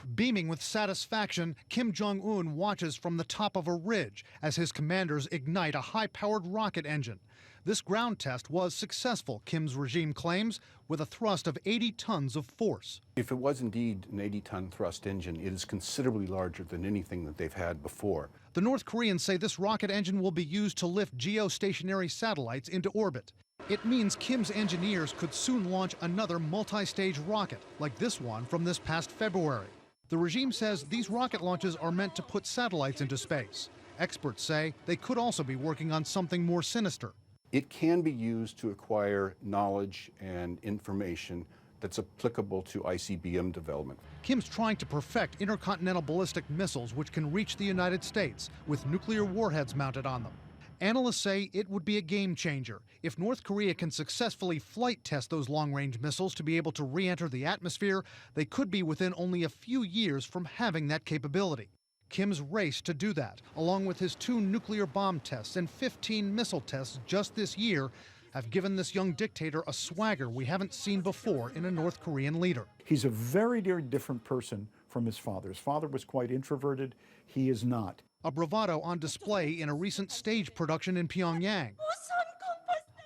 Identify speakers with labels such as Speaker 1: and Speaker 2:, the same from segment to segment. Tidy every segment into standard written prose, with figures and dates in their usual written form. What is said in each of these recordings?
Speaker 1: Beaming with satisfaction, Kim Jong-un watches from the top of a ridge as his commanders ignite a high-powered rocket engine. This ground test was successful, Kim's regime claims, with a thrust of 80 tons of force.
Speaker 2: If it was indeed an 80-ton thrust engine, it is considerably larger than anything that they've had before.
Speaker 1: The North Koreans say this rocket engine will be used to lift geostationary satellites into orbit. It means Kim's engineers could soon launch another multi-stage rocket, like this one from this past February. The regime says these rocket launches are meant to put satellites into space. Experts say they could also be working on something more sinister.
Speaker 2: It can be used to acquire knowledge and information that's applicable to ICBM development.
Speaker 1: Kim's trying to perfect intercontinental ballistic missiles which can reach the United States with nuclear warheads mounted on them. Analysts say it would be a game changer if North Korea can successfully flight test those long-range missiles to be able to re-enter the atmosphere. They could be within only a few years from having that capability. Kim's race to do that, along with his 2 nuclear bomb tests and 15 missile tests just this year, have given this young dictator a swagger we haven't seen before in a North Korean leader.
Speaker 3: He's a very, very different person from his father. His father was quite introverted. He is not.
Speaker 1: A bravado on display in a recent stage production in Pyongyang.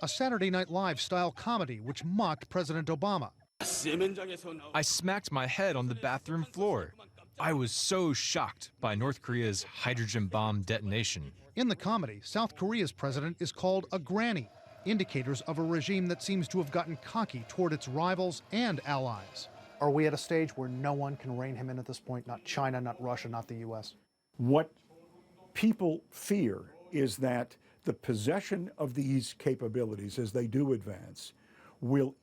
Speaker 1: A Saturday Night Live-style comedy which mocked President Obama.
Speaker 4: I smacked my head on the bathroom floor. I was so shocked by North Korea's hydrogen bomb detonation.
Speaker 1: In the comedy, South Korea's president is called a granny, indicators of a regime that seems to have gotten cocky toward its rivals and allies. Are we at a stage where no one can rein him in at this point? Not China, not Russia, not the U.S.?
Speaker 3: What people fear is that the possession of these capabilities, as they do advance, will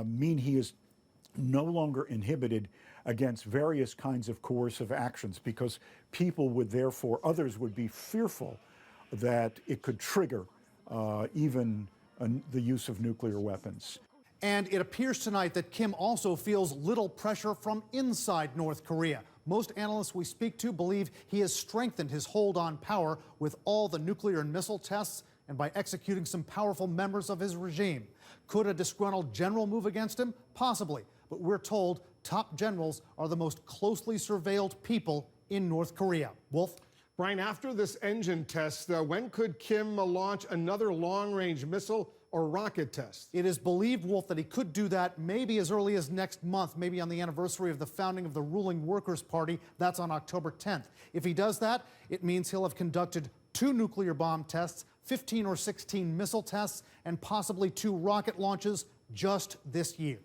Speaker 3: mean he is no longer inhibited against various kinds of coercive actions, because people would therefore, others would be fearful that it could trigger even the use of nuclear weapons.
Speaker 1: And it appears tonight that Kim also feels little pressure from inside North Korea. Most analysts we speak to believe he has strengthened his hold on power with all the nuclear and missile tests and by executing some powerful members of his regime. Could a disgruntled general move against him? Possibly. But we're told top generals are the most closely surveilled people in North Korea. Wolf?
Speaker 5: Brian, after this engine test, when could Kim launch another long-range missile or rocket test?
Speaker 1: It is believed, Wolf, that he could do that maybe as early as next month, maybe on the anniversary of the founding of the ruling Workers' Party. That's on October 10th. If he does that, it means he'll have conducted 2 nuclear bomb tests, 15 or 16 missile tests, and possibly 2 rocket launches just this year.